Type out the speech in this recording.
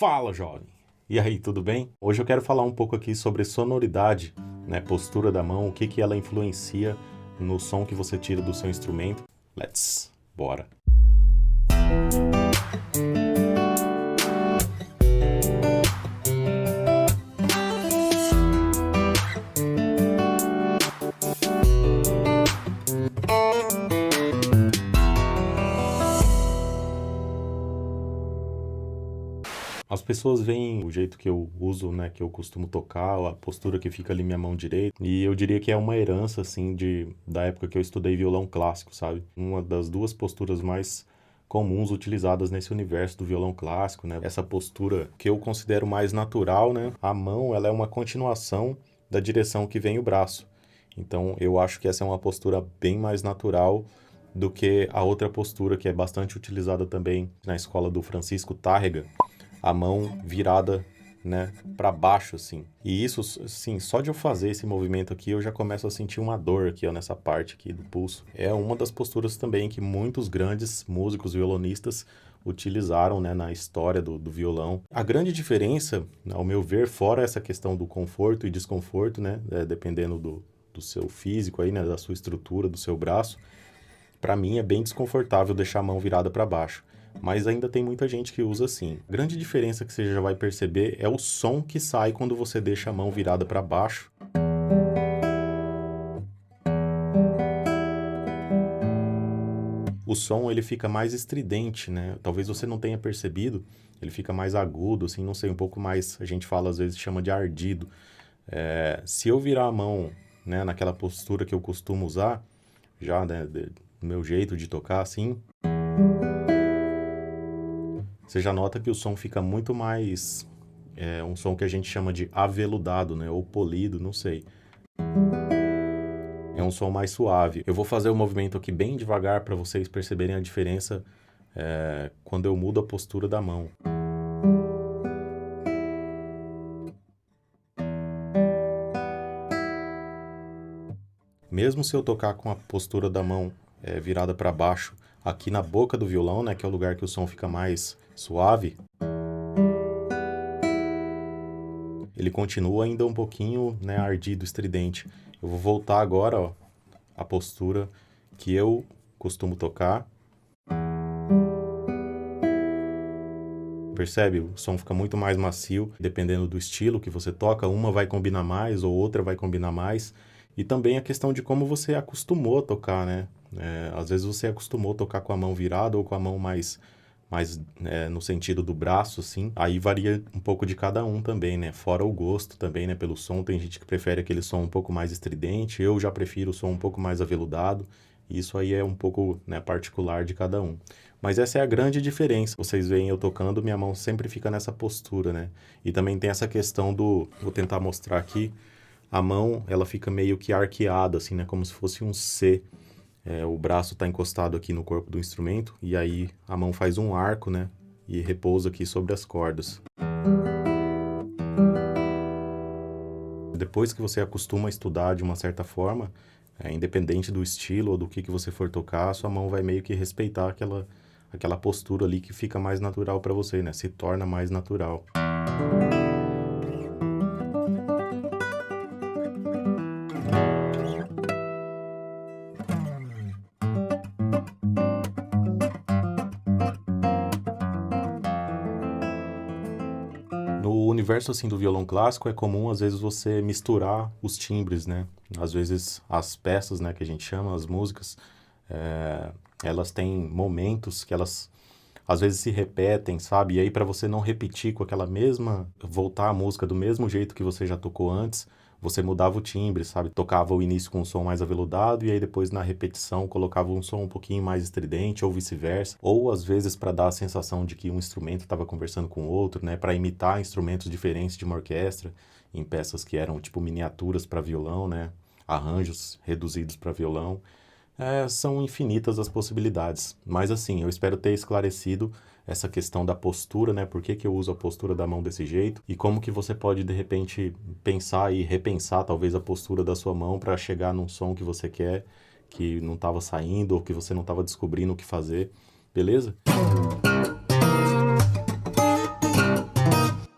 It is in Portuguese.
Fala, jovem! E aí, tudo bem? Hoje eu quero falar um pouco aqui sobre sonoridade, né, postura da mão, o que ela influencia no som que você tira do seu instrumento. Bora! As pessoas veem o jeito que eu uso, né, que eu costumo tocar, a postura que fica ali minha mão direita, e eu diria que é uma herança, assim, da época que eu estudei violão clássico, sabe? Uma das duas posturas mais comuns utilizadas nesse universo do violão clássico, né? Essa postura que eu considero mais natural, né? A mão, ela é uma continuação da direção que vem o braço. Então, eu acho que essa é uma postura bem mais natural do que a outra postura que é bastante utilizada também na escola do Francisco Tárrega, a mão virada, né, para baixo, assim. E isso, assim, só de eu fazer esse movimento aqui, eu já começo a sentir uma dor aqui, ó, nessa parte aqui do pulso. É uma das posturas também que muitos grandes músicos violonistas utilizaram, né, na história do violão. A grande diferença, ao meu ver, fora essa questão do conforto e desconforto, né, dependendo do seu físico aí, né, da sua estrutura, do seu braço, para mim é bem desconfortável deixar a mão virada para baixo. Mas ainda tem muita gente que usa assim. A grande diferença que você já vai perceber é o som que sai quando você deixa a mão virada para baixo. O som ele fica mais estridente, né? Talvez você não tenha percebido, ele fica mais agudo, assim, não sei, um pouco mais, a gente fala às vezes, chama de ardido. Se eu virar a mão, né, naquela postura que eu costumo usar, já, né, do meu jeito de tocar, assim, você já nota que o som fica muito mais... um som que a gente chama de aveludado, né? Ou polido, não sei. É um som mais suave. Eu vou fazer o movimento aqui bem devagar para vocês perceberem a diferença quando eu mudo a postura da mão. Mesmo se eu tocar com a postura da mão virada para baixo, aqui na boca do violão, né, que é o lugar que o som fica mais suave, ele continua ainda um pouquinho, né, ardido, estridente. Eu vou voltar agora, ó, a postura que eu costumo tocar. Percebe? O som fica muito mais macio, dependendo do estilo que você toca. Uma vai combinar mais ou outra vai combinar mais. E também a questão de como você acostumou a tocar, né? Às vezes você acostumou a tocar com a mão virada ou com a mão mais no sentido do braço, assim. Aí varia um pouco de cada um também, né? Fora o gosto também, né? Pelo som, tem gente que prefere aquele som um pouco mais estridente. Eu já prefiro o som um pouco mais aveludado. Isso aí é um pouco, né, particular de cada um. Mas essa é a grande diferença. Vocês veem eu tocando, minha mão sempre fica nessa postura, né? E também tem essa questão vou tentar mostrar aqui. A mão, ela fica meio que arqueada, assim, né? Como se fosse um C. O braço está encostado aqui no corpo do instrumento. E aí a mão faz um arco, né? E repousa aqui sobre as cordas. Depois que você acostuma a estudar de uma certa forma, independente do estilo ou do que você for tocar, sua mão vai meio que respeitar aquela postura ali que fica mais natural para você, né? Se torna mais natural. No universo assim do violão clássico é comum às vezes você misturar os timbres, né? Às vezes as peças, né, que a gente chama, as músicas, elas têm momentos que elas às vezes se repetem, sabe? E aí para você não repetir com aquela mesma, voltar a música do mesmo jeito que você já tocou antes, você mudava o timbre, sabe? Tocava o início com um som mais aveludado e aí depois na repetição colocava um som um pouquinho mais estridente ou vice-versa. Ou às vezes para dar a sensação de que um instrumento estava conversando com o outro, né? Para imitar instrumentos diferentes de uma orquestra, em peças que eram tipo miniaturas para violão, né? Arranjos reduzidos para violão. São infinitas as possibilidades. Mas assim, eu espero ter esclarecido essa questão da postura, né? Por que eu uso a postura da mão desse jeito e como que você pode, de repente, pensar e repensar talvez a postura da sua mão para chegar num som que você quer, que não estava saindo ou que você não estava descobrindo o que fazer, beleza?